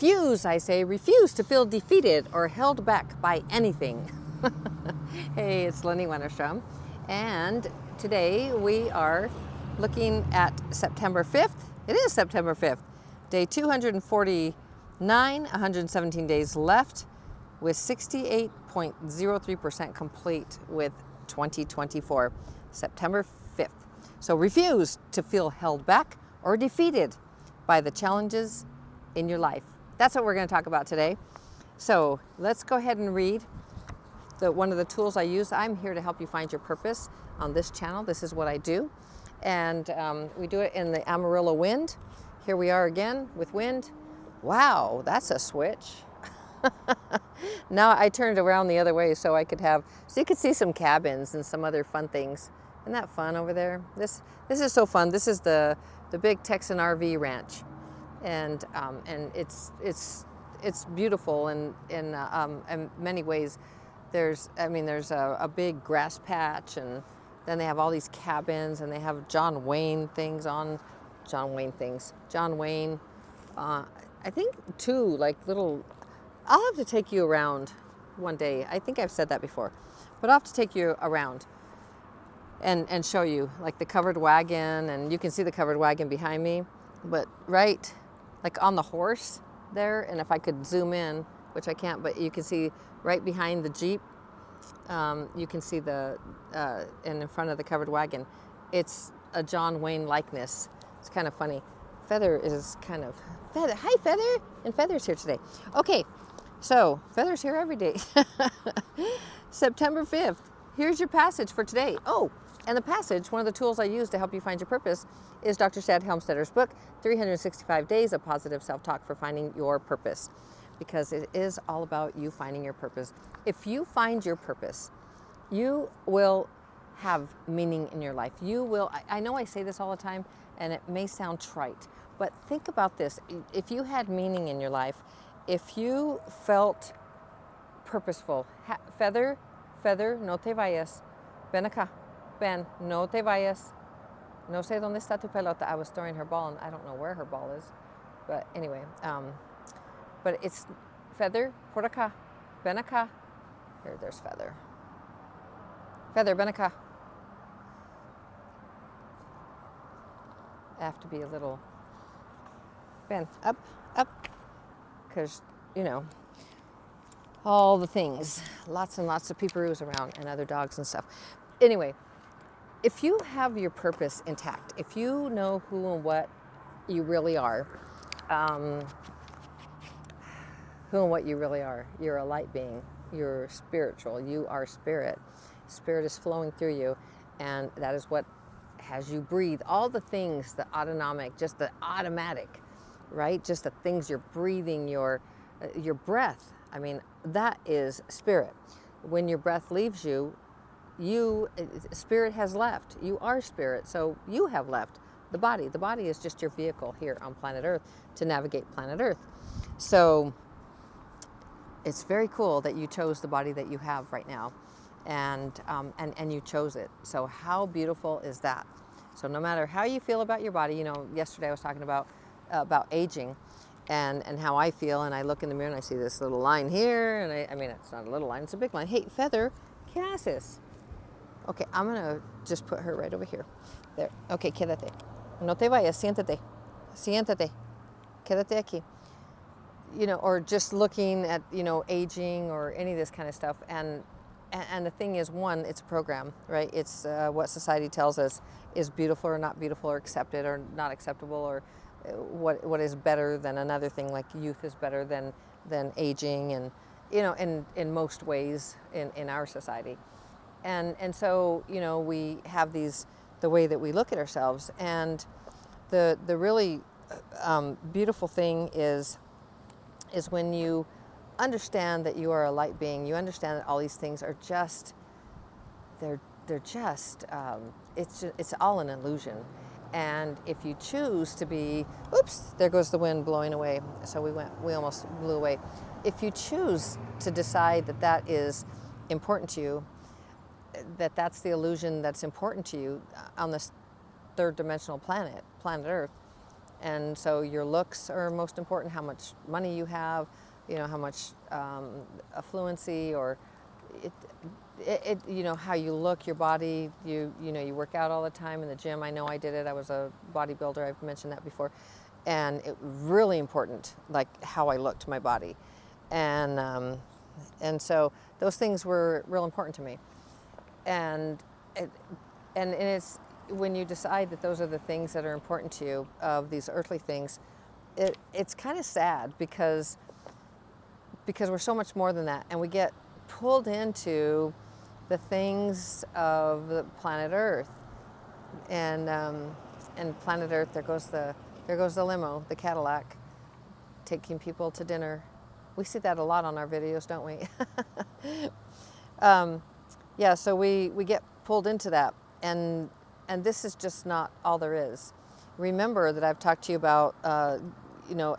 refuse, I say, refuse to feel defeated or held back by anything. Hey, it's Lenny Wennerstrom, and today we are looking at September 5th. It is September 5th, day 249, 117 days left, with 68.03% complete with 2024, September 5th. So refuse to feel held back or defeated by the challenges in your life. That's what we're going to talk about today. So let's go ahead and read one of the tools I use. I'm here to help you find your purpose on this channel. This is what I do. And we do it in the Amarillo wind. Here we are again with wind. Wow, that's a switch. Now I turned around the other way so you could see some cabins and some other fun things. Isn't that fun over there? This is so fun. This is the big Texan RV ranch, and it's beautiful in many ways. There's a big grass patch, and then they have all these cabins, and they have John Wayne, I think two like little. I'll have to take you around one day. I think I've said that before, but I'll have to take you around and show you like the covered wagon, and you can see the covered wagon behind me, but right like on the horse there, and if I could zoom in, which I can't, but you can see right behind the Jeep, you can see and in front of the covered wagon, it's a John Wayne likeness. It's kind of funny. Feather is kind of, hi Feather, and Feather's here today. Okay, so Feather's here every day. September 5th, here's your passage for today. Oh, and the passage, one of the tools I use to help you find your purpose, is Dr. Sad Helmstedter's book, 365 Days of Positive Self-Talk for Finding Your Purpose, because it is all about you finding your purpose. If you find your purpose, you will have meaning in your life. You will, I know I say this all the time, and it may sound trite, but think about this. If you had meaning in your life, if you felt purposeful, Feather, no te vayas, ven acá. Ben, no te vayas. No sé dónde está tu pelota. I was throwing her ball, and I don't know where her ball is. But anyway, but it's Feather, por acá. Ven acá. Here, there's Feather. Feather, ven acá. I have to be a little, Ben, up. Because, all the things. Lots and lots of peeperoos around and other dogs and stuff. Anyway, if you have your purpose intact, if you know who and what you really are, you're a light being, you're spiritual, you are spirit. Spirit is flowing through you, and that is what has you breathe. All the things, the autonomic, right? Just the things you're breathing, your breath. I mean, that is spirit. When your breath leaves you, spirit has left. You are spirit, so you have left the body. The body is just your vehicle here on planet Earth to navigate planet Earth. So it's very cool that you chose the body that you have right now, and you chose it. So how beautiful is that? So no matter how you feel about your body, yesterday I was talking about aging, and how I feel, and I look in the mirror and I see this little line here, and I mean it's not a little line, it's a big line. Hey Feather, ¿qué haces? Okay, I'm gonna just put her right over here. There. Okay, quédate. No te vayas, siéntate. Quédate aquí. Or just looking at, aging or any of this kind of stuff. And the thing is, one, it's a program, right? It's what society tells us is beautiful or not beautiful, or accepted or not acceptable, or what is better than another thing, like youth is better than aging, and, in most ways in our society. And so, we have the way that we look at ourselves, and the really beautiful thing is when you understand that you are a light being, you understand that all these things are just, it's all an illusion. And if you choose to be, oops, there goes the wind blowing away. So we almost blew away. If you choose to decide that is important to you, that's the illusion that's important to you on this third dimensional planet Earth, And so your looks are most important, how much money you have, how much affluency, or how you look, your body, you work out all the time in the gym. I know I did it. I was a bodybuilder. I've mentioned that before. And it really important, like how I looked, my body. And so those things were real important to me. And it's when you decide that those are the things that are important to you, of these earthly things, it's kind of sad because we're so much more than that, and we get pulled into the things of the planet Earth, and planet Earth. There goes the limo, the Cadillac, taking people to dinner. We see that a lot on our videos, don't we? Yeah, so we get pulled into that, and this is just not all there is. Remember that I've talked to you about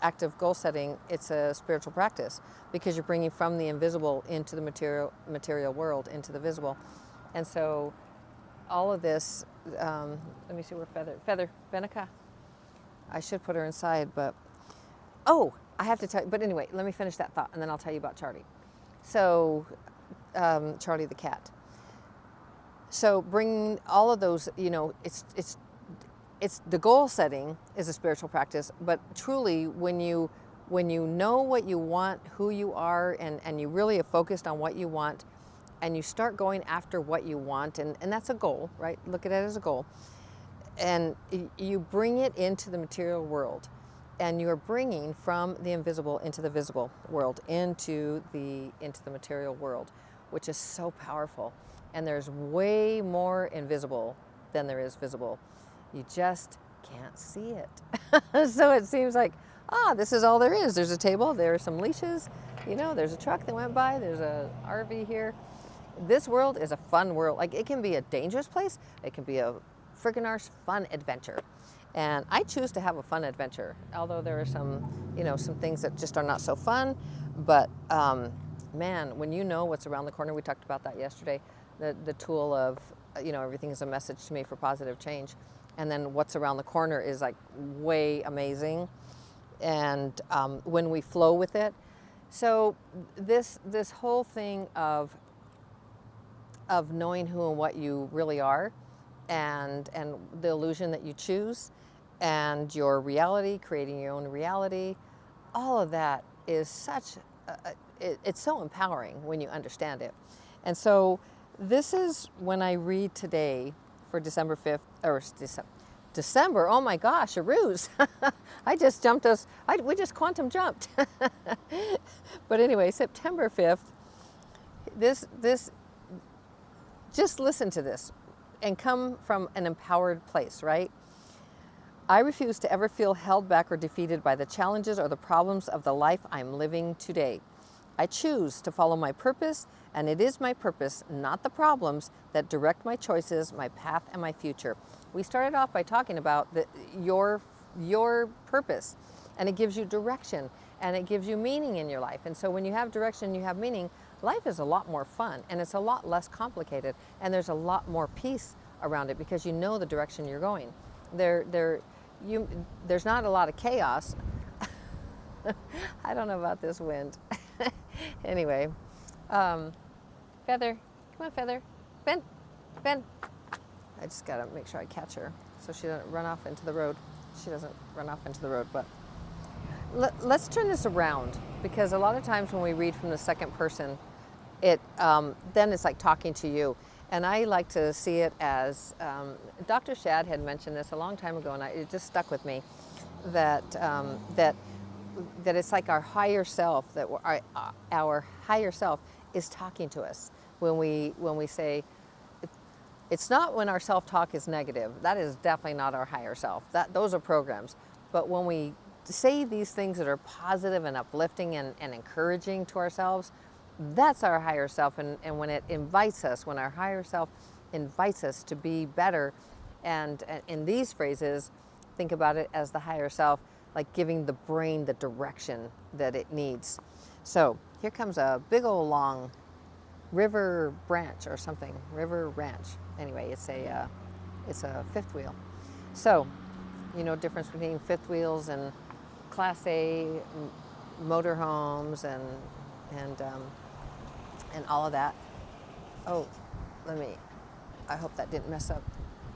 active goal setting. It's a spiritual practice because you're bringing from the invisible into the material world, into the visible. And so all of this, let me see where Feather, Benica. I should put her inside, but, I have to tell you, but anyway, let me finish that thought and then I'll tell you about Charlie. So, Charlie the cat. So bring all of those, it's the goal setting is a spiritual practice, but truly when you know what you want, who you are, and you really are focused on what you want, and you start going after what you want, and that's a goal, right? Look at it as a goal. And you bring it into the material world, and you're bringing from the invisible into the visible world, into the material world, which is so powerful. And there's way more invisible than there is visible. You just can't see it. So it seems like, this is all there is. There's a table, there are some leashes, there's a truck that went by, there's a RV here. This world is a fun world. Like, it can be a dangerous place, it can be a friggin' arse fun adventure. And I choose to have a fun adventure, although there are some, some things that just are not so fun. But man, when you know what's around the corner, we talked about that yesterday, the tool of, everything is a message to me for positive change. And then what's around the corner is like way amazing. And when we flow with it. So this whole thing of knowing who and what you really are, and the illusion that you choose, and your reality, creating your own reality, all of that is such, it's so empowering when you understand it. And so this is when I read today for December 5th, or December, oh my gosh, a ruse. I just jumped we just quantum jumped. But anyway, September 5th, this, just listen to this and come from an empowered place, right? I refuse to ever feel held back or defeated by the challenges or the problems of the life I'm living today. I choose to follow my purpose, and it is my purpose, not the problems, that direct my choices, my path, and my future. We started off by talking about your purpose, and it gives you direction, and it gives you meaning in your life. And so when you have direction, you have meaning, life is a lot more fun, and it's a lot less complicated, and there's a lot more peace around it because you know the direction you're going. There's not a lot of chaos. I don't know about this wind. Anyway, Feather, come on, Feather. Ben. I just gotta make sure I catch her so she doesn't run off into the road. She doesn't run off into the road, but let's turn this around, because a lot of times when we read from the second person, then it's like talking to you. And I like to see it as, Dr. Shad had mentioned this a long time ago, and it just stuck with me, that it's like our higher self, that our higher self is talking to us when we say, it's not when our self-talk is negative. That is definitely not our higher self. Those are programs. But when we say these things that are positive and uplifting and encouraging to ourselves, that's our higher self. And when it invites us, when our higher self invites us to be better, and in these phrases, think about it as the higher self, like giving the brain the direction that it needs. So here comes a big old long river branch or something, river ranch. Anyway, it's a fifth wheel. So difference between fifth wheels and Class A motorhomes and all of that. Oh, I hope that didn't mess up.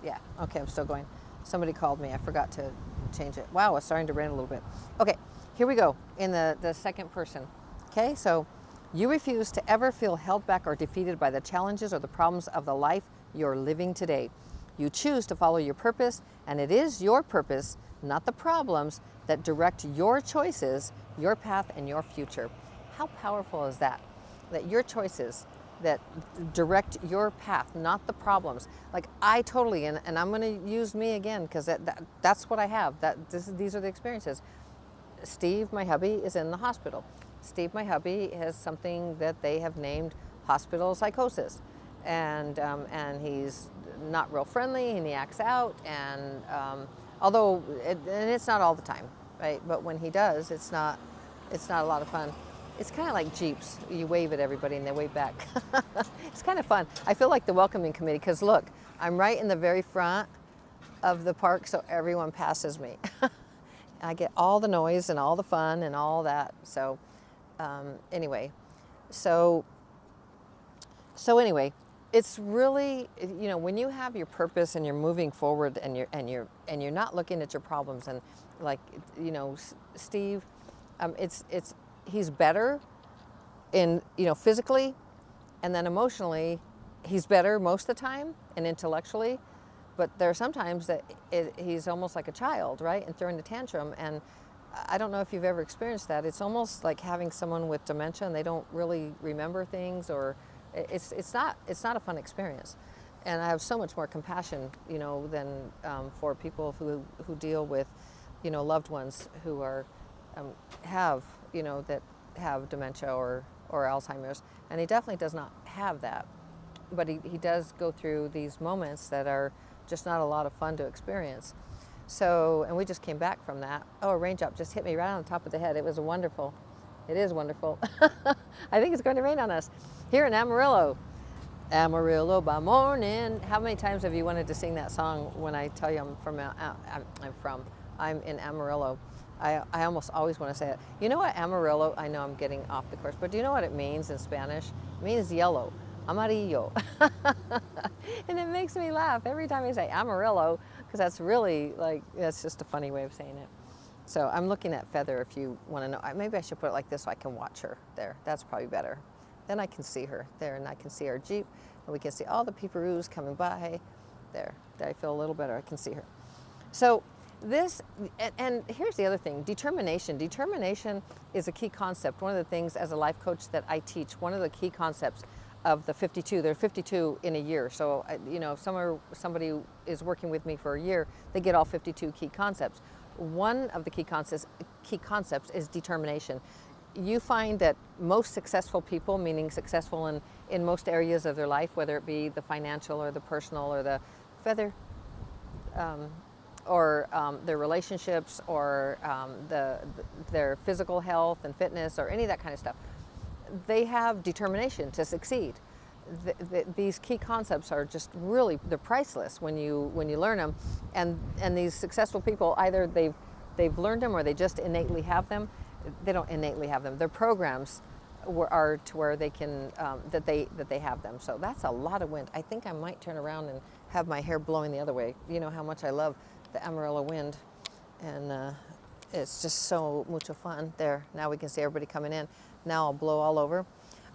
Yeah, okay, I'm still going. Somebody called me, I forgot to change it. Wow, it's starting to rain a little bit. Okay, here we go in the second person. Okay, so you refuse to ever feel held back or defeated by the challenges or the problems of the life you're living today. You choose to follow your purpose, and it is your purpose, not the problems, that direct your choices, your path, and your future. How powerful is that? That your choices that direct your path, not the problems. Like I totally, and I'm going to use me again because that's what I have. These are the experiences. Steve, my hubby, is in the hospital. Steve, my hubby, has something that they have named hospital psychosis, and he's not real friendly, and he acts out, and it's not all the time, right? But when he does, it's not a lot of fun. It's kind of like Jeeps. You wave at everybody and they wave back. It's kind of fun. I feel like the welcoming committee because look, I'm right in the very front of the park, so everyone passes me. I get all the noise and all the fun and all that. So anyway, it's really, when you have your purpose and you're moving forward and you're not looking at your problems, and like, Steve, he's better in, physically, and then emotionally he's better most of the time, and intellectually. But there are sometimes that he's almost like a child, right? And throwing a tantrum. And I don't know if you've ever experienced that. It's almost like having someone with dementia and they don't really remember things, or it's not a fun experience. And I have so much more compassion, than for people who deal with, loved ones who are that have dementia or Alzheimer's. And he definitely does not have that. But he does go through these moments that are just not a lot of fun to experience. So, and we just came back from that. Oh, a raindrop just hit me right on the top of the head. It was wonderful. It is wonderful. I think it's going to rain on us here in Amarillo. Amarillo by morning. How many times have you wanted to sing that song when I tell you I'm in Amarillo? I almost always want to say it. You know what Amarillo, I know I'm getting off the course, but do you know what it means in Spanish? It means yellow. Amarillo. And it makes me laugh every time I say Amarillo, because that's really that's just a funny way of saying it. So I'm looking at Feather if you want to know. Maybe I should put it like this so I can watch her there. That's probably better. Then I can see her there, and I can see our Jeep, and we can see all the peeparoos coming by. There, I feel a little better. I can see her. So this, and here's the other thing, determination. Determination is a key concept. One of the things as a life coach that I teach, one of the key concepts of the 52, there are 52 in a year. So, if somebody is working with me for a year, they get all 52 key concepts. One of the key concepts is determination. You find that most successful people, meaning successful in most areas of their life, whether it be the financial or the personal or the Feather, or their relationships, or their physical health and fitness, or any of that kind of stuff, they have determination to succeed. These key concepts are just really, they're priceless when you learn them, and these successful people, either they've learned them or they just innately have them. They don't innately have them. Their programs are to where they can that they have them. So that's a lot of wind. I think I might turn around and have my hair blowing the other way. You know how much I love the Amarillo wind, and it's just so mucho fun. There, now we can see everybody coming in. Now I'll blow all over.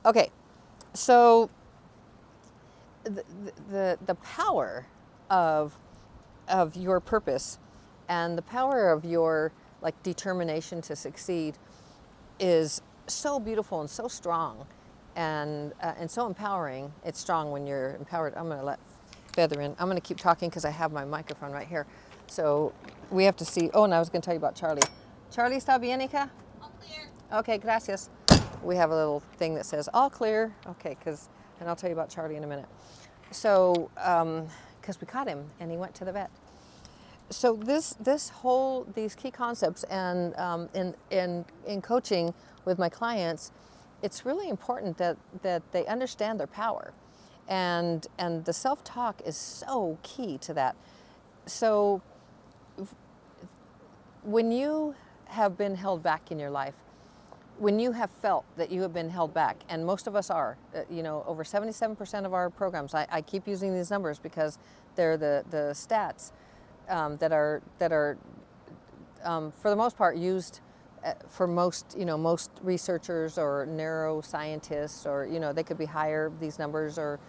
Okay, so the power of your purpose and the power of your determination to succeed is so beautiful and so strong, and so empowering. It's strong when you're empowered. I'm going to let Feather in. I'm going to keep talking because I have my microphone right here. So we have to see. Oh, and I was going to tell you about Charlie. Charlie, está bien, hija? All clear. Okay, gracias. We have a little thing that says all clear. Okay, and I'll tell you about Charlie in a minute. So, because we caught him and he went to the vet. So these key concepts, and in coaching with my clients, it's really important that they understand their power, and the self-talk is so key to that. So when you have been held back in your life, when you have felt that you have been held back, and most of us are, over 77% of our programs, I keep using these numbers because they're the stats that are for the most part used for most researchers or neuroscientists, or they could be higher, these numbers, or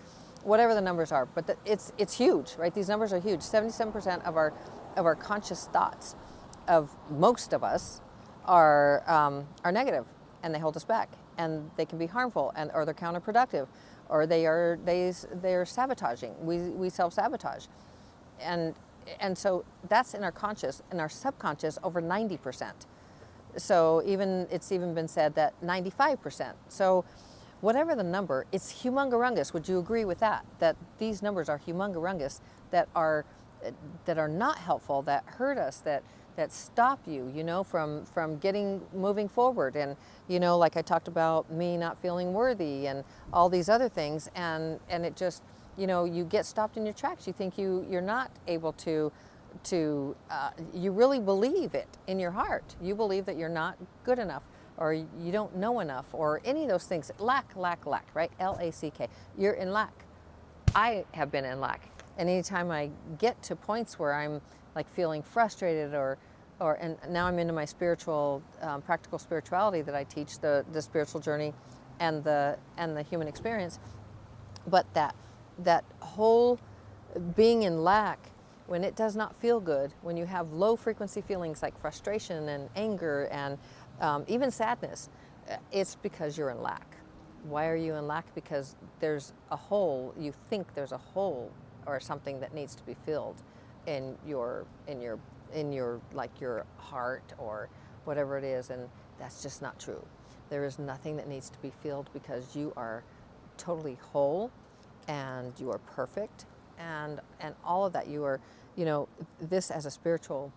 whatever the numbers are, but it's huge, right? These numbers are huge. 77% of our conscious thoughts of most of us are negative, and they hold us back, and they can be harmful, or they're counterproductive, or they are sabotaging. We self-sabotage, and so that's in our conscious. In our subconscious, over 90%. So it's even been said that 95%. So whatever the number, it's humungarungus. Would you agree with that? That these numbers are humungarungus, that are not helpful, that hurt us, that stop you, from moving forward. And like I talked about, me not feeling worthy and all these other things, and it just, you get stopped in your tracks. You think you're not able to you really believe it in your heart. You believe that you're not good enough, or you don't know enough, or any of those things. Lack, right? L-A-C-K. You're in lack. I have been in lack. And anytime I get to points where I'm like feeling frustrated, and now I'm into my spiritual, practical spirituality that I teach, the spiritual journey and the human experience. But that whole being in lack, when it does not feel good, when you have low frequency feelings like frustration and anger and even sadness, it's because you're in lack. Why are you in lack? Because there's a hole. You think there's a hole or something that needs to be filled in your like your heart or whatever it is, and that's just not true. There is nothing that needs to be filled, because you are totally whole, and you are perfect, and all of that. You are, this as a spiritual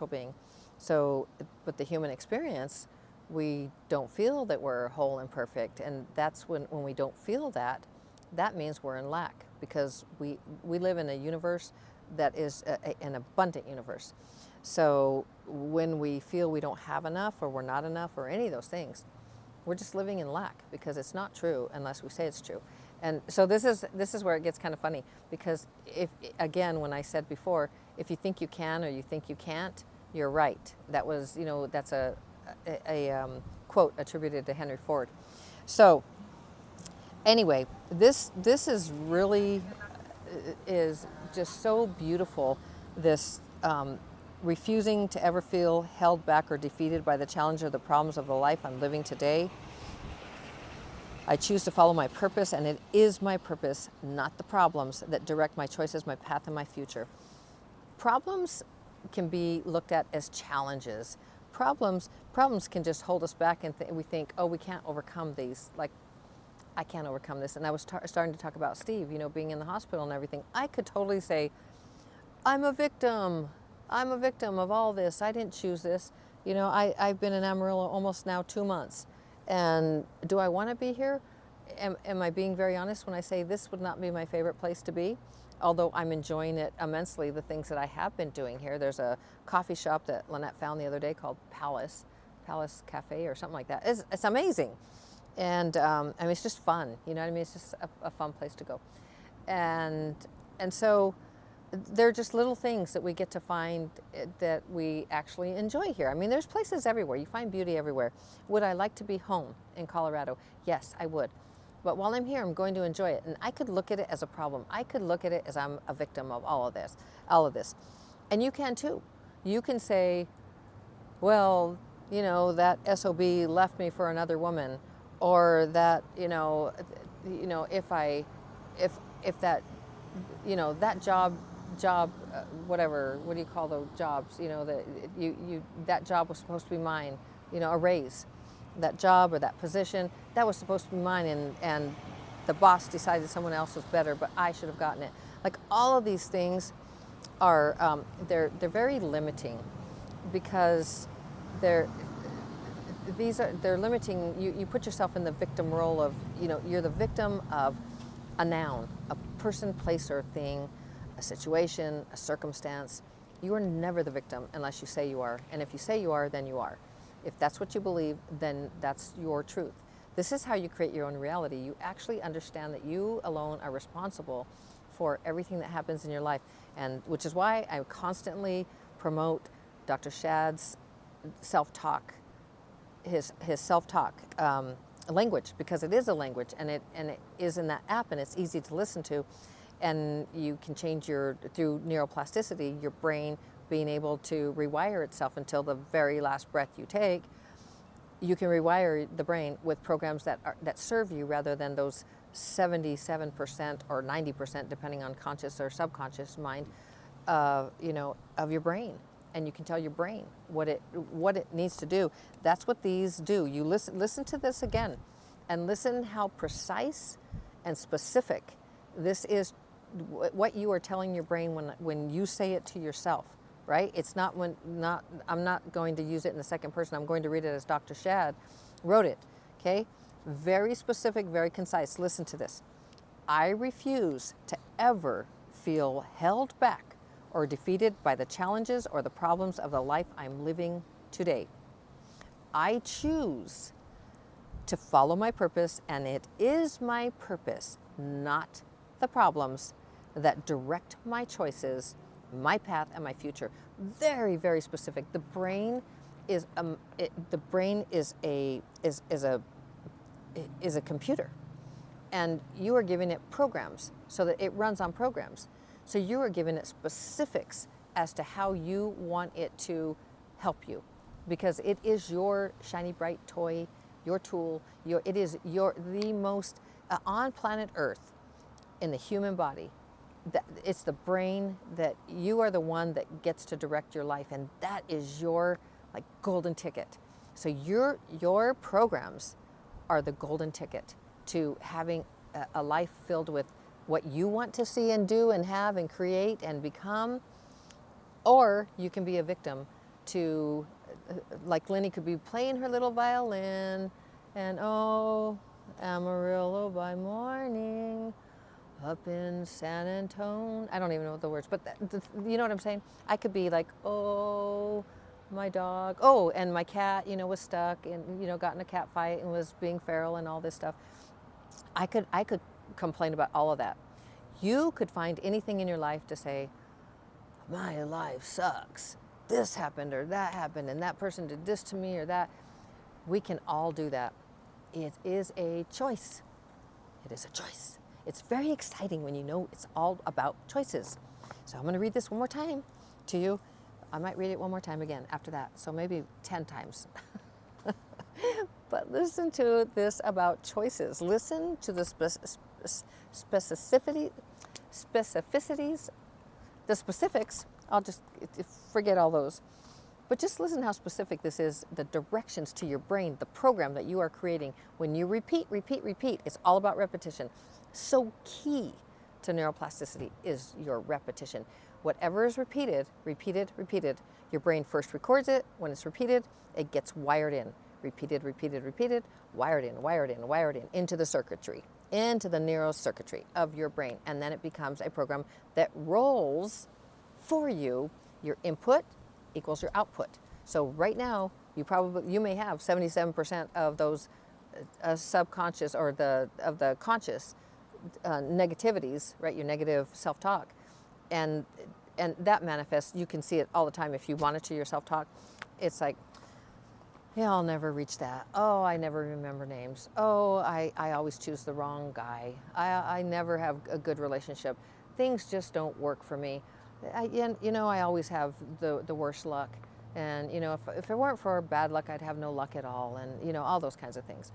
being. So, but the human experience, we don't feel that we're whole and perfect, and that's when we don't feel that means we're in lack, because we live in a universe that is an abundant universe. So when we feel we don't have enough, or we're not enough, or any of those things, we're just living in lack, because it's not true unless we say it's true. And so this is where it gets kind of funny, because if, again, when I said before, if you think you can or you think you can't, you're right. That was, that's a quote attributed to Henry Ford. So anyway, this is really is just so beautiful. This refusing to ever feel held back or defeated by the challenge or the problems of the life I'm living today. I choose to follow my purpose, and it is my purpose, not the problems, that direct my choices, my path, and my future. Problems can be looked at as challenges. Problems can just hold us back, and we think, oh, we can't overcome these. Like, I can't overcome this. And I was starting to talk about Steve, being in the hospital and everything. I could totally say, I'm a victim. I'm a victim of all this. I didn't choose this. I've been in Amarillo almost now 2 months. And do I want to be here? Am I being very honest when I say this would not be my favorite place to be? Although I'm enjoying it immensely, the things that I have been doing here. There's a coffee shop that Lynette found the other day called Palace Cafe or something like that. It's amazing. And it's just fun. You know what I mean? It's just a fun place to go. And so they're just little things that we get to find that we actually enjoy here. I mean, there's places everywhere. You find beauty everywhere. Would I like to be home in Colorado? Yes, I would. But while I'm here, I'm going to enjoy it. And I could look at it as a problem. I could look at it as I'm a victim of all of this. And you can too. You can say, well, that SOB left me for another woman, or that, if that, that job, whatever, what do you call those jobs? That job was supposed to be mine, a raise. That job or that position, that was supposed to be mine, and the boss decided someone else was better, but I should have gotten it. Like, all of these things are, they're very limiting, because they're limiting. You put yourself in the victim role of, you're the victim of a noun, a person, place, or thing, a situation, a circumstance, You are never the victim unless you say you are. And if you say you are, then you are. If that's what you believe, then that's your truth. This is how you create your own reality. You actually understand that you alone are responsible for everything that happens in your life. And which is why I constantly promote Dr. Shad's self-talk, his self-talk language, because it is a language, and it is in that app, and it's easy to listen to. And you can change through neuroplasticity, your brain being able to rewire itself until the very last breath you take. You can rewire the brain with programs that serve you, rather than those 77% or 90%, depending on conscious or subconscious mind, of your brain. And you can tell your brain what it needs to do. That's what these do. You listen to this again, and listen how precise and specific this is. What you are telling your brain when you say it to yourself, right? It's not I'm not going to use it in the second person. I'm going to read it as Dr. Shad wrote it, okay? Very specific, very concise. Listen to this. I refuse to ever feel held back or defeated by the challenges or the problems of the life I'm living today. I choose to follow my purpose, and it is my purpose, not the problems, that direct my choices, my path, and my future. Very, very specific. The brain is a computer, and you are giving it programs so that it runs on programs. So you are giving it specifics as to how you want it to help you, because it is your shiny bright toy, your tool. It is the most on planet Earth, in the human body. It's the brain that you are the one that gets to direct your life, and that is your golden ticket. So your programs are the golden ticket to having a life filled with what you want to see and do and have and create and become. Or you can be a victim to, like Lenny could be playing her little violin, and oh, Amarillo by morning, up in San Antonio. I don't even know the words, but you know what I'm saying? I could be like, oh, my dog, oh, and my cat, was stuck and, got in a cat fight and was being feral and all this stuff. I could complain about all of that. You could find anything in your life to say, my life sucks. This happened or that happened, and that person did this to me or that. We can all do that. It is a choice. It is a choice. It's very exciting when you know it's all about choices. So I'm going to read this one more time to you. I might read it one more time again after that, so maybe 10 times. But listen to this about choices. Listen to the specificities, the specifics. I'll just forget all those. But just listen how specific this is, the directions to your brain, the program that you are creating. When you repeat, it's all about repetition. So key to neuroplasticity is your repetition. Whatever is repeated, your brain first records it. When it's repeated, it gets wired in. Repeated, wired in, into the circuitry, into the neurocircuitry of your brain. And then it becomes a program that rolls for you. Your input equals your output. So right now, you may have 77% of those subconscious or of the conscious negativities, right? Your negative self-talk, and that manifests. You can see it all the time if you monitor your self-talk. It's like, yeah, I'll never reach that. Oh, I never remember names. Oh, I always choose the wrong guy. I never have a good relationship. Things just don't work for me. I always have the worst luck. And, if it weren't for bad luck, I'd have no luck at all. And, all those kinds of things.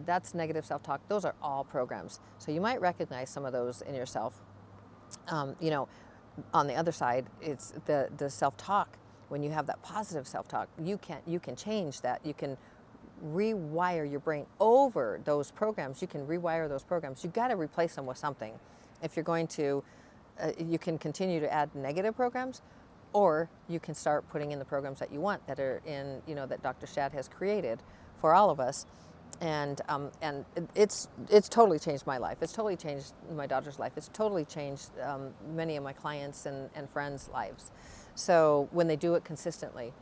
That's negative self-talk. Those are all programs. So you might recognize some of those in yourself. On the other side, it's the self-talk. When you have that positive self-talk, you can change that. You can rewire your brain over those programs. You can rewire those programs. You've got to replace them with something. If you're going to, you can continue to add negative programs, or you can start putting in the programs that you want, that are in, that Dr. Shad has created for all of us. And it's totally changed my life. It's totally changed my daughter's life. It's totally changed many of my clients and friends' lives. So when they do it consistently,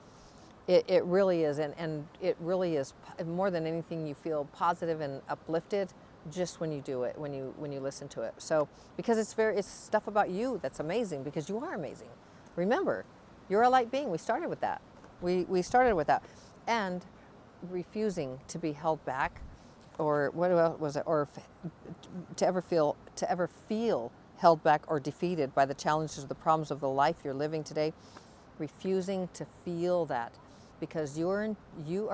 it really is, and it really is more than anything. You feel positive and uplifted just when you do it, when you listen to it. So because it's stuff about you that's amazing, because you are amazing. Remember, you're a light being. We started with that. We started with that, and refusing to be held back, or what else was it, or to ever feel held back or defeated by the challenges or the problems of the life you're living today. Refusing to feel that, because you are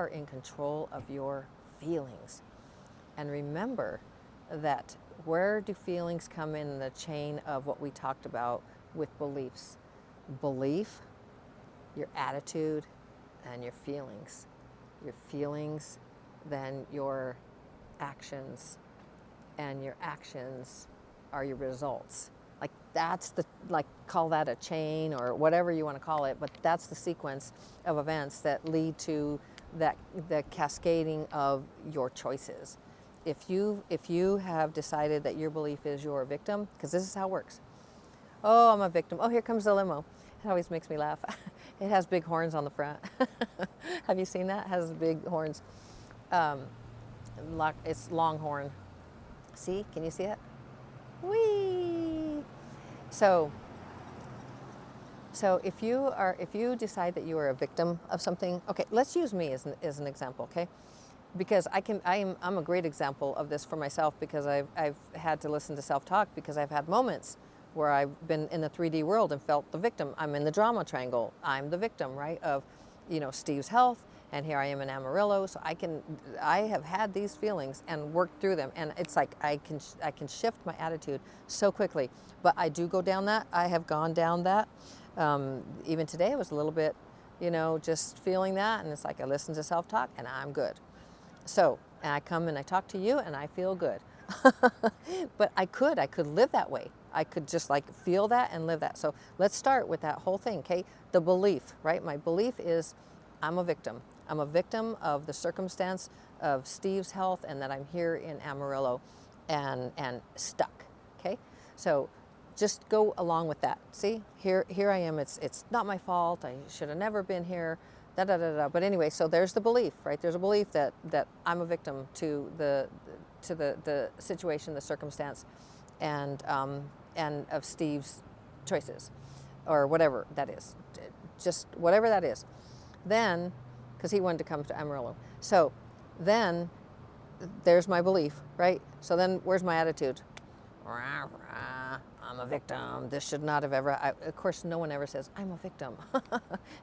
in control of your feelings. And remember that, where do feelings come in the chain of what we talked about with beliefs? Belief, your attitude, and your feelings. Your feelings, then your actions, and your actions are your results. Like that's call that a chain or whatever you want to call it, but that's the sequence of events that lead to the cascading of your choices. If you have decided that your belief is you're a victim, because this is how it works. Oh, I'm a victim. Oh, here comes the limo. It always makes me laugh. It has big horns on the front. Have you seen that? It has big horns. It's Longhorn. See? Can you see it? Whee! So if you decide that you are a victim of something, okay, let's use me as an example, okay? Because I'm a great example of this for myself, because I've had to listen to self-talk, because I've had moments where I've been in the 3D world and felt the victim. I'm in the drama triangle. I'm the victim, right, of, Steve's health, and here I am in Amarillo. So I have had these feelings and worked through them, and it's like I can shift my attitude so quickly. But I do go down that. I have gone down that. Even today, I was a little bit, just feeling that, and it's like I listen to self-talk, and I'm good. So, and I come and I talk to you, and I feel good. But I could live that way. I could just feel that and live that. So let's start with that whole thing, okay? The belief, right? My belief is I'm a victim. I'm a victim of the circumstance of Steve's health, and that I'm here in Amarillo and stuck, okay? So just go along with that. See, here I am. It's not my fault. I should have never been here. Da da da da. But anyway, so there's the belief, right? There's a belief that I'm a victim to the situation, the circumstance, and of Steve's choices, or whatever that is, just whatever that is. Then, because he wanted to come to Amarillo, so then there's my belief, right? So then where's my attitude? I'm a victim. This should not have ever. Of course, no one ever says I'm a victim.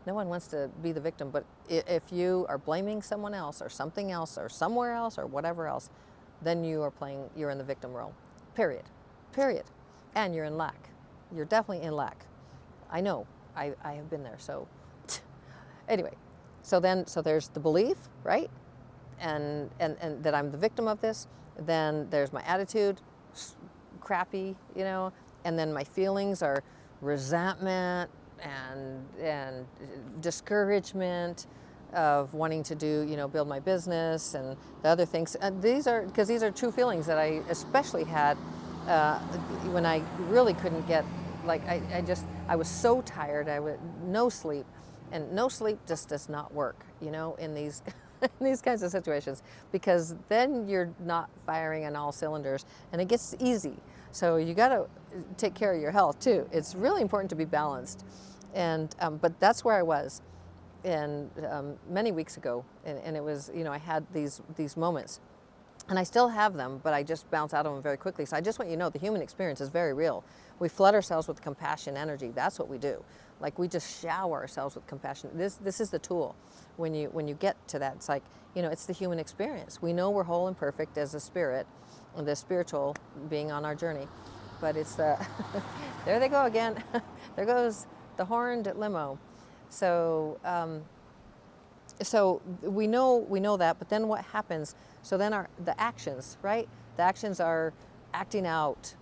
No one wants to be the victim. But if you are blaming someone else or something else or somewhere else or whatever else, then you're in the victim role. Period. And you're in lack. You're definitely in lack. I know. I have been there. So anyway, so there's the belief, right? And that I'm the victim of this. Then there's my attitude, crappy, and then my feelings are resentment and discouragement of wanting to build my business and the other things. And these are true feelings that I especially had when I really couldn't get, I was so tired. No sleep, and no sleep just does not work, in these in these kinds of situations, because then you're not firing on all cylinders, and it gets easy. So you got to take care of your health too. It's really important to be balanced, and but that's where I was, and many weeks ago, and it was, I had these moments, and I still have them, but I just bounce out of them very quickly. So I just want you to know the human experience is very real. We flood ourselves with compassion energy. That's what we do. We just shower ourselves with compassion. This is the tool. When you get to that, it's it's the human experience. We know we're whole and perfect as a spirit, the spiritual being on our journey. But it's the, there they go again. There goes the horned limo. So so we know that, but then what happens? So then the actions, right? The actions are acting out.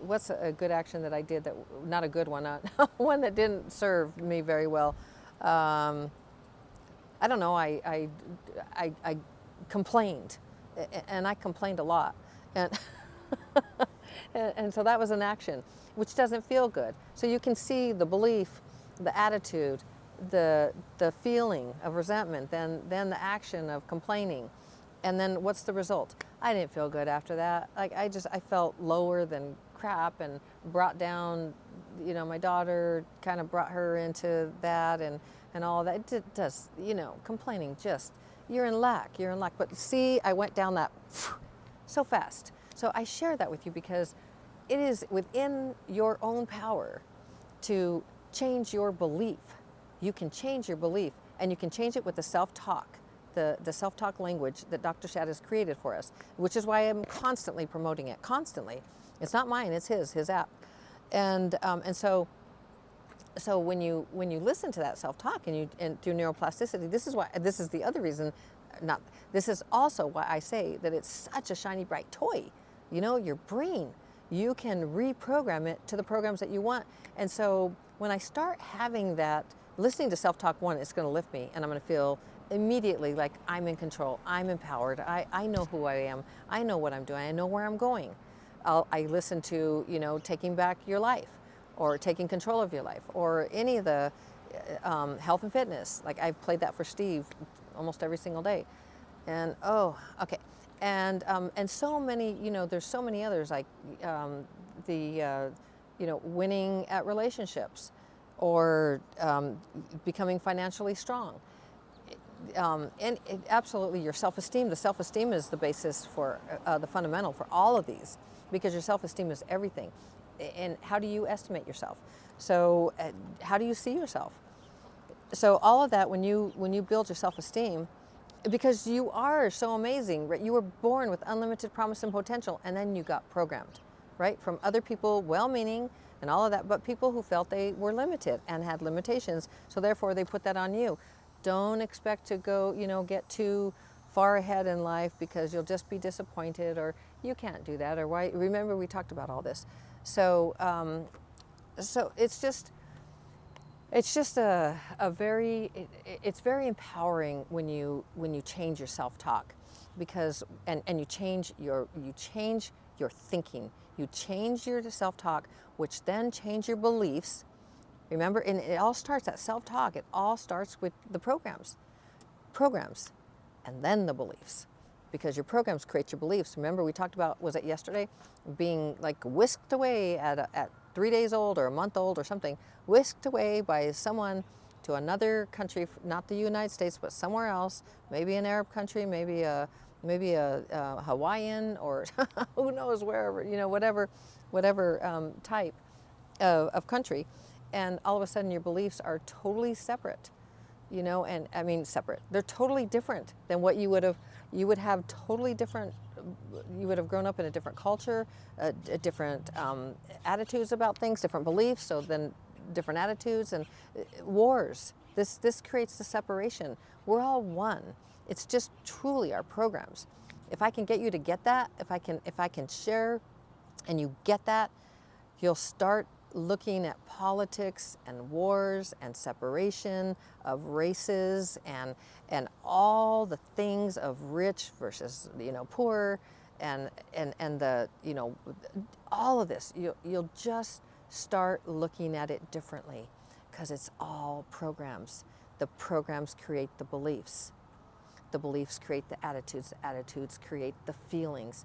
What's a good action that I did that, not a good one, one that didn't serve me very well? I I don't know, I complained, and I complained a lot. And, and so that was an action, which doesn't feel good. So you can see the belief, the attitude, the feeling of resentment, then the action of complaining. And then what's the result? I didn't feel good after that. Like I felt lower than crap and brought down, my daughter, kind of brought her into that and all of that. It does, complaining just, you're in lack. But see, I went down that so fast. So I share that with you because it is within your own power to change your belief. You can change your belief, and you can change it with the self-talk, the self-talk language that Dr. Shad has created for us, which is why I'm constantly promoting it, constantly. It's not mine, it's his app. And so when you listen to that self-talk and through neuroplasticity, this is the other reason, this is also why I say that it's such a shiny, bright toy. Your brain, you can reprogram it to the programs that you want. And so when I start having that, listening to self-talk, one, it's going to lift me, and I'm going to feel immediately like I'm in control, I'm empowered, I know who I am, I know what I'm doing, I know where I'm going. I listen to, taking back your life, or taking control of your life, or any of the health and fitness. Like I've played that for Steve almost every single day. And and so many, there's so many others, like winning at relationships, or becoming financially strong. And absolutely your self-esteem. The self-esteem is the basis for the fundamental for all of these, because your self-esteem is everything. And how do you estimate yourself? So how do you see yourself? So all of that, when you build your self-esteem, because you are so amazing, right? You were born with unlimited promise and potential, and then you got programmed, right? From other people, well-meaning and all of that, but people who felt they were limited and had limitations, so therefore they put that on you. Don't expect to go, get too far ahead in life, because you'll just be disappointed, or you can't do that, or why. Remember, we talked about all this. So it's just it's very empowering when you change your self-talk, because and you change your thinking, you change your self-talk, which then change your beliefs. Remember, and it all starts, that self-talk, it all starts with the programs, and then the beliefs, because your programs create your beliefs. Remember, we talked about, was it yesterday, being like whisked away at 3 days old or a month old or something, whisked away by someone to another country, not the United States, but somewhere else, maybe an Arab country, maybe a Hawaiian, or who knows, wherever, whatever type of country. And all of a sudden your beliefs are totally separate, and I mean separate. They're totally different than what you would have totally different. You would have grown up in a different culture, different attitudes about things, different beliefs, so then different attitudes and wars. This creates the separation. We're all one. It's just truly our programs. If I can get you to get that, if I can share and you get that, you'll start looking at politics and wars and separation of races and all the things of rich versus poor and the all of this. You'll just start looking at it differently, because it's all programs. The programs create the beliefs. The beliefs create the attitudes create the feelings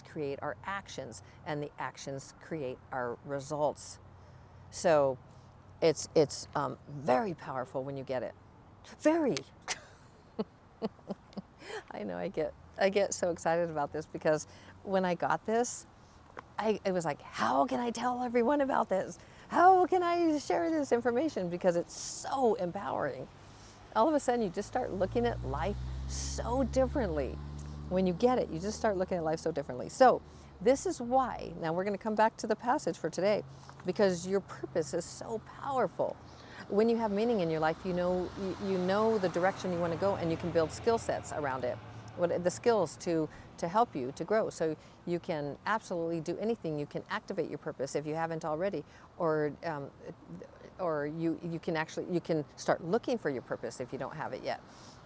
create our actions, and the actions create our results. So it's very powerful when you get it. Very. I know, I get so excited about this, because when I got this, it was like, how can I tell everyone about this? How can I share this information? Because it's so empowering. All of a sudden, you just start looking at life so differently. When you get it, you just start looking at life so differently. So this is why, now we're going to come back to the passage for today, because your purpose is so powerful. When you have meaning in your life, you know the direction you want to go, and you can build skill sets around it. The skills to help you to grow. So you can absolutely do anything. You can activate your purpose if you haven't already, or you can start looking for your purpose if you don't have it yet.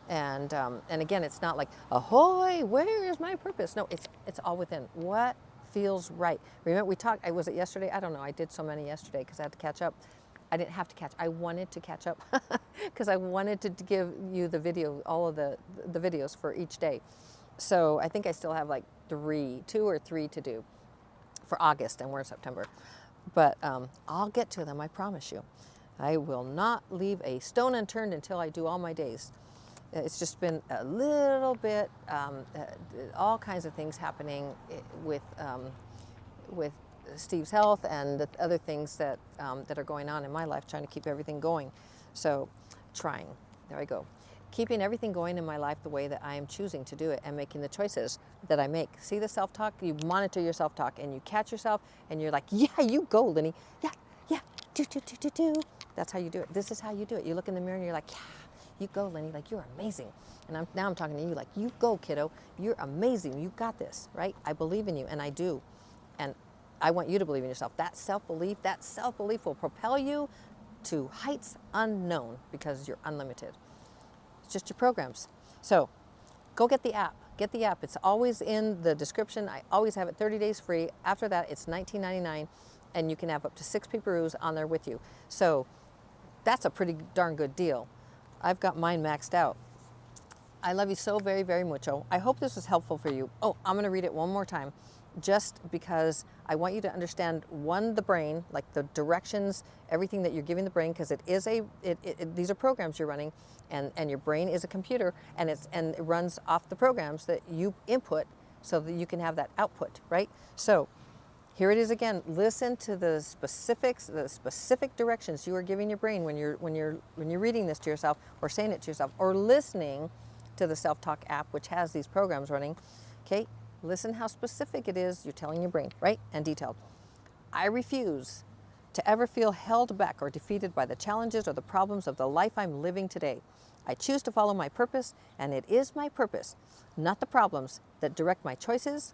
And again, it's not like, ahoy, where is my purpose? No, it's all within. What feels right? Remember we talked, was it yesterday? I don't know. I did so many yesterday because I had to catch up. I didn't have to catch. I wanted to catch up because I wanted to give you the video, all of the videos for each day. So I think I still have like 2 or 3 to do for August, and we're in September. But I'll get to them, I promise you. I will not leave a stone unturned until I do all my days. It's just been a little bit, all kinds of things happening with Steve's health and the other things that are going on in my life, trying to keep everything going. So trying, there I go. Keeping everything going in my life the way that I am choosing to do it and making the choices that I make. See the self-talk? You monitor your self-talk and you catch yourself and you're like, yeah, you go, Lenny. Yeah, do. That's how you do it. This is how you do it. You look in the mirror and you're like, yeah, you go, Lenny, like you're amazing. And now I'm talking to you like, you go, kiddo. You're amazing. You got this, right? I believe in you, and I do. And I want you to believe in yourself. That self-belief will propel you to heights unknown because you're unlimited. It's just your programs. So go get the app. Get the app. It's always in the description. I always have it 30 days free. After that, it's $19.99, and you can have up to 6 peeparoos on there with you. So that's a pretty darn good deal. I've got mine maxed out. I love you so very, very mucho. I hope this was helpful for you. Oh, I'm going to read it one more time, just because I want you to understand, one, the brain, like the directions, everything that you're giving the brain, because these are programs you're running, and your brain is a computer, and it runs off the programs that you input so that you can have that output, right? So here it is again. Listen to the specifics, the specific directions you are giving your brain when you're reading this to yourself, or saying it to yourself, or listening to the self-talk app, which has these programs running. Okay, listen how specific it is you're telling your brain, right? And detailed. I refuse to ever feel held back or defeated by the challenges or the problems of the life I'm living today. I choose to follow my purpose, and it is my purpose, not the problems, that direct my choices,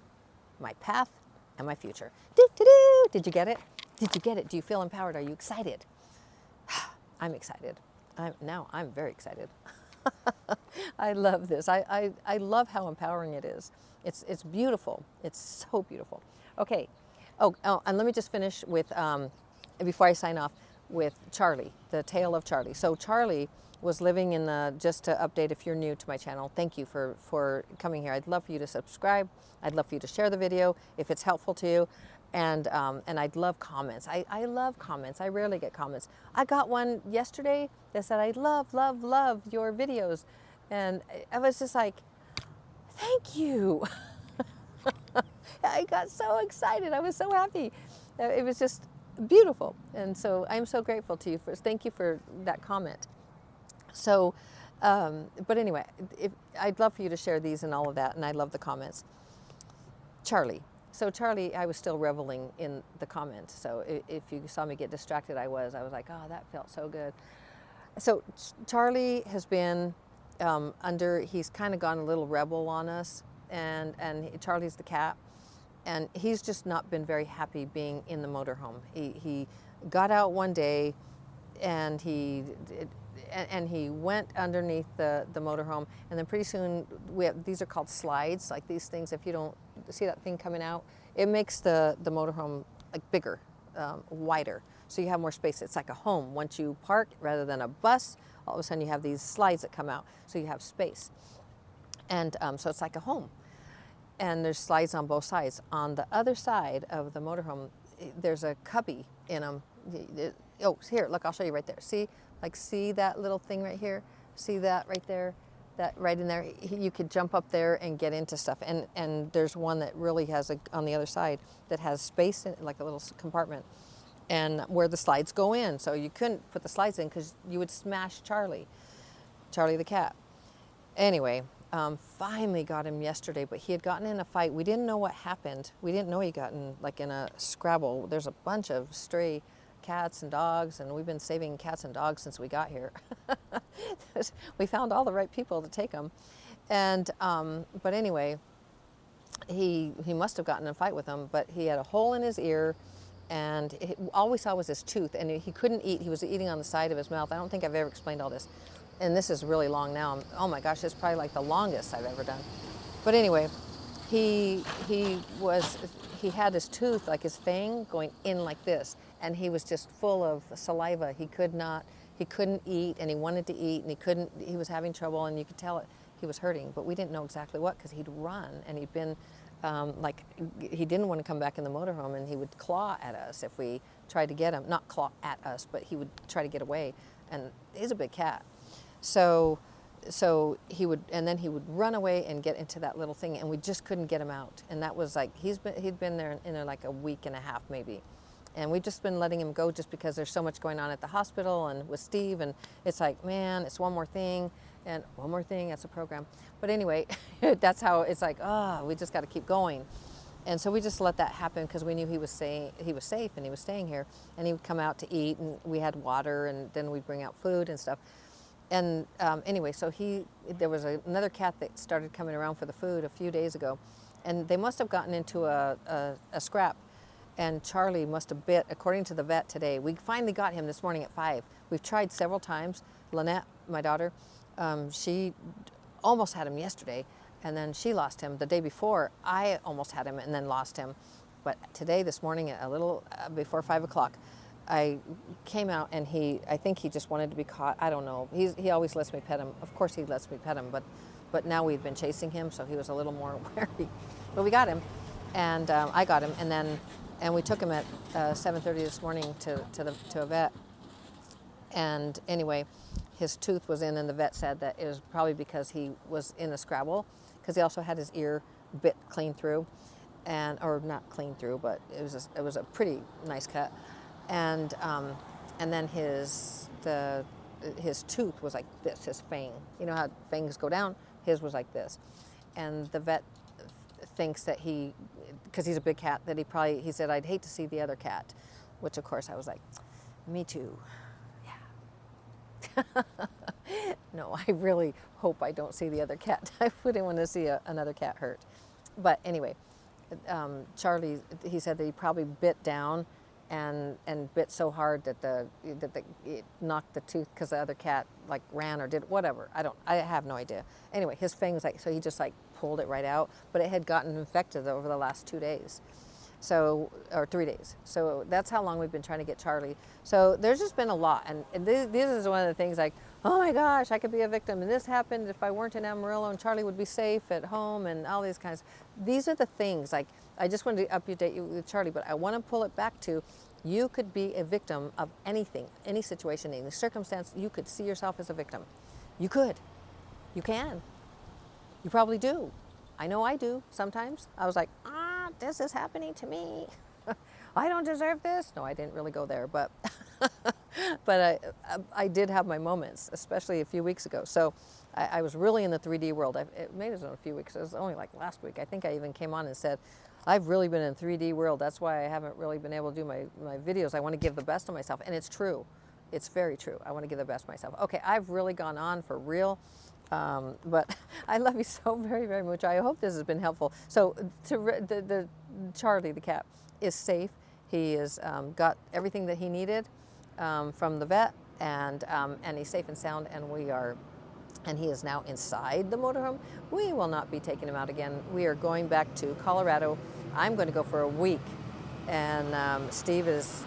my path, and my future. Did you get it? Did you get it? Do you feel empowered? Are you excited? I'm excited. I'm very excited. I love this. I love how empowering it is. It's beautiful. It's so beautiful. Okay. Oh, and let me just finish with, before I sign off, with Charlie, the tale of Charlie. So Charlie was living in just to update if you're new to my channel, thank you for coming here. I'd love for you to subscribe. I'd love for you to share the video if it's helpful to you. And I'd love comments. I love comments. I rarely get comments. I got one yesterday that said, I love your videos. And I was just like, thank you. I got so excited. I was so happy. It was just beautiful. And so I'm so grateful to you. Thank you for that comment. So, but anyway, I'd love for you to share these and all of that. And I love the comments. Charlie. So Charlie, I was still reveling in the comment. So if you saw me get distracted, I was like, oh, that felt so good. So Charlie has been he's kind of gone a little rebel on us. And Charlie's the cat. And he's just not been very happy being in the motorhome. He got out one day and he went underneath the motorhome, and then pretty soon these are called slides, like these things. If you don't see that thing coming out, it makes the motorhome like bigger, wider, so you have more space. It's like a home. Once you park, rather than a bus, all of a sudden you have these slides that come out, so you have space, and so it's like a home. And there's slides on both sides. On the other side of the motorhome, there's a cubby in them. Oh, here, look, I'll show you right there. See that little thing right here? See that right there? That right in there? You could jump up there and get into stuff. And there's one that really has on the other side that has space in, like a little compartment, and where the slides go in. So you couldn't put the slides in because you would smash Charlie the cat. Anyway, finally got him yesterday, but he had gotten in a fight. We didn't know what happened. We didn't know he got in a scrabble. There's a bunch of stray cats and dogs, and we've been saving cats and dogs since we got here. We found all the right people to take them. And but anyway, he must have gotten in a fight with them, but he had a hole in his ear, and all we saw was his tooth, and he couldn't eat. He was eating on the side of his mouth. I don't think I've ever explained all this, and this is really long now. Oh my gosh, it's probably like the longest I've ever done. But anyway, he was he had his tooth, like his fang, going in like this, and he was just full of saliva. He couldn't eat, and he wanted to eat, and he was having trouble, and you could tell he was hurting, but we didn't know exactly what, because he'd run, and he'd been like, he didn't want to come back in the motorhome, and he would claw at us if we tried to get him. Not claw at us, but he would try to get away, and he's a big cat. So he would, and then he would run away and get into that little thing, and we just couldn't get him out. And that was like, he'd been there in there like a week and a half maybe. And we've just been letting him go just because there's so much going on at the hospital and with Steve, and it's like, man, it's one more thing, and one more thing, that's a program. But anyway, that's how it's like, we just got to keep going. And so we just let that happen, because we knew he was safe and he was staying here, and he would come out to eat, and we had water, and then we'd bring out food and stuff. And anyway, so there was another cat that started coming around for the food a few days ago, and they must have gotten into a scrap, and Charlie must have bit, according to the vet today. We finally got him this morning at 5. We've tried several times. Lynette, my daughter, she almost had him yesterday, and then she lost him. The day before, I almost had him and then lost him. But today, this morning, a little before 5 o'clock, I came out, and I think he just wanted to be caught. I don't know. He always lets me pet him. Of course he lets me pet him, but now we've been chasing him, so he was a little more wary. But we got him, and I got him, and we took him at 7:30 this morning to a vet. And anyway, his tooth was in, and the vet said that it was probably because he was in a scrabble, because he also had his ear bit clean through, or not clean through, but it was a pretty nice cut. And then his tooth was like this, his fang. You know how fangs go down? His was like this. And the vet thinks that because he's a big cat, that he said, I'd hate to see the other cat, which of course I was like, me too. Yeah. No, I really hope I don't see the other cat. I wouldn't want to see another cat hurt. But anyway, Charlie, he said that he probably bit down and bit so hard that it knocked the tooth, because the other cat like ran or did whatever. I have no idea. Anyway, his fangs, like, so he just like pulled it right out, but it had gotten infected over the last 2 days. Or 3 days. So that's how long we've been trying to get Charlie. So there's just been a lot, and this is one of the things, like, oh my gosh, I could be a victim, and this happened if I weren't in Amarillo, and Charlie would be safe at home, and all these kinds. These are the things, like, I just wanted to update you with Charlie, but I want to pull it back to, you could be a victim of anything, any situation, any circumstance. You could see yourself as a victim. You could. You can. You probably do. I know I do sometimes. I was like, this is happening to me. I don't deserve this. No, I didn't really go there, but I did have my moments, especially a few weeks ago. So I was really in the 3D world. Maybe it was a few weeks. It was only like last week. I think I even came on and said, I've really been in 3D world. That's why I haven't really been able to do my videos. I want to give the best of myself. And it's true. It's very true. I want to give the best of myself. Okay, I've really gone on for real. But I love you so very, very much. I hope this has been helpful. So the Charlie, the cat, is safe. He has got everything that he needed from the vet, and he's safe and sound, and he is now inside the motorhome. We will not be taking him out again. We are going back to Colorado. I'm going to go for a week, and Steve is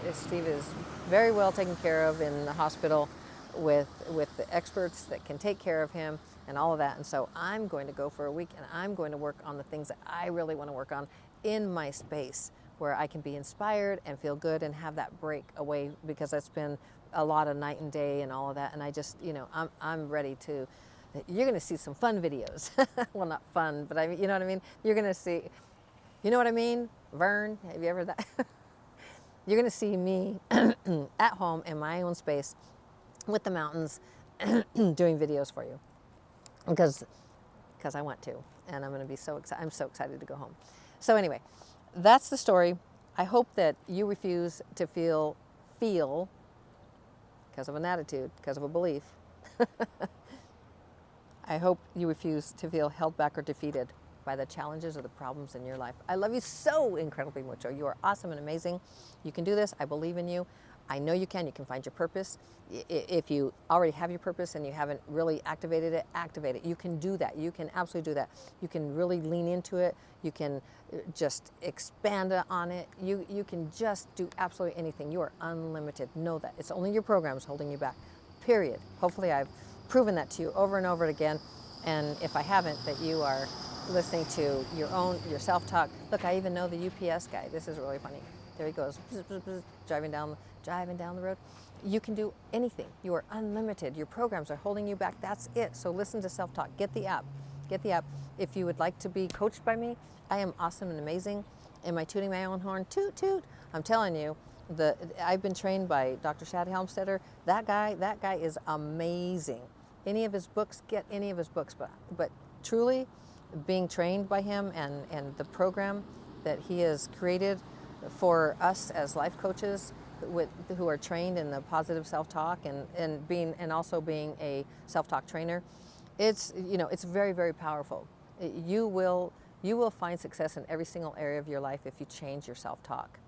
very well taken care of in the hospital with the experts that can take care of him and all of that. And so I'm going to go for a week, and I'm going to work on the things that I really want to work on in my space, where I can be inspired and feel good and have that break away, because that's been a lot of night and day and all of that. And I just, I'm ready to, you're going to see some fun videos. Well, not fun, but you know what I mean? You're going to see, you know what I mean? Vern, have you ever that? You're going to see me at home in my own space with the mountains doing videos for you, because I want to, and I'm going to be so excited. I'm so excited to go home. So anyway, that's the story. I hope that you refuse to feel because of an attitude, because of a belief. I hope you refuse to feel held back or defeated. by the challenges or the problems in your life. I love you so incredibly mucho. You are awesome and amazing. You can do this. I believe in you. I know you can. You can find your purpose. If you already have your purpose and you haven't really activated it, activate it. You can do that. You can absolutely do that. You can really lean into it. You can just expand on it. You can just do absolutely anything. You are unlimited. Know that. It's only your programs holding you back. Period. Hopefully I've proven that to you over and over again. And if I haven't, that you are listening to your self-talk. Look, I even know the UPS guy. This is really funny. There he goes, bzz, bzz, bzz, driving down the road. You can do anything. You are unlimited. Your programs are holding you back. That's it. So listen to self-talk. Get the app. Get the app. If you would like to be coached by me, I am awesome and amazing. Am I tooting my own horn? Toot, toot. I'm telling you, I've been trained by Dr. Shad Helmstetter. That guy is amazing. Any of his books, get any of his books. But truly, being trained by him and the program that he has created for us as life coaches who are trained in the positive self-talk and also being a self-talk trainer, it's very, very powerful. You will find success in every single area of your life if you change your self-talk,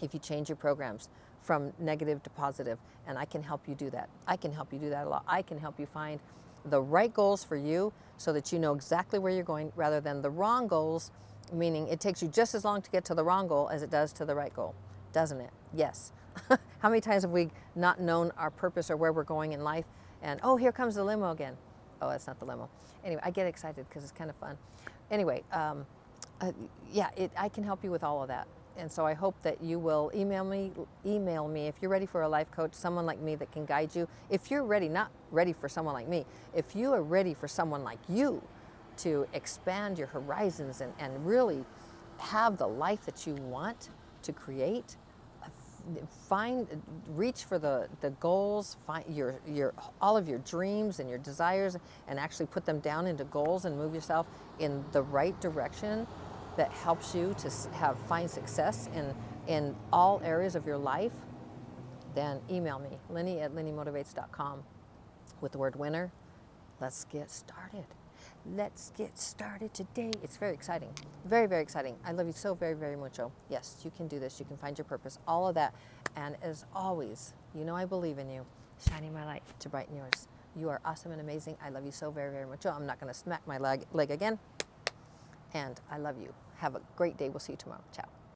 if you change your programs from negative to positive, and I can help you do that. I can help you do that a lot. I can help you find the right goals for you so that you know exactly where you're going rather than the wrong goals, meaning it takes you just as long to get to the wrong goal as it does to the right goal, doesn't it? Yes. How many times have we not known our purpose or where we're going in life and, oh, here comes the limo again. Oh, that's not the limo. Anyway, I get excited because it's kind of fun. Anyway, I can help you with all of that. And so I hope that you will email me if you're ready for a life coach, someone like me that can guide you. If you're ready, not ready for someone like me, if you are ready for someone like you to expand your horizons and really have the life that you want to create, reach for the goals, find your all of your dreams and your desires, and actually put them down into goals and move yourself in the right direction that helps you to find success in all areas of your life, then email me, Lenny@lennymotivates.com with the word winner. Let's get started. Let's get started today. It's very exciting. Very, very exciting. I love you so very, very mucho. Yes, you can do this. You can find your purpose. All of that. And as always, you know I believe in you. Shining my light to brighten yours. You are awesome and amazing. I love you so very, very mucho. I'm not going to smack my leg again. And I love you. Have a great day. We'll see you tomorrow. Ciao.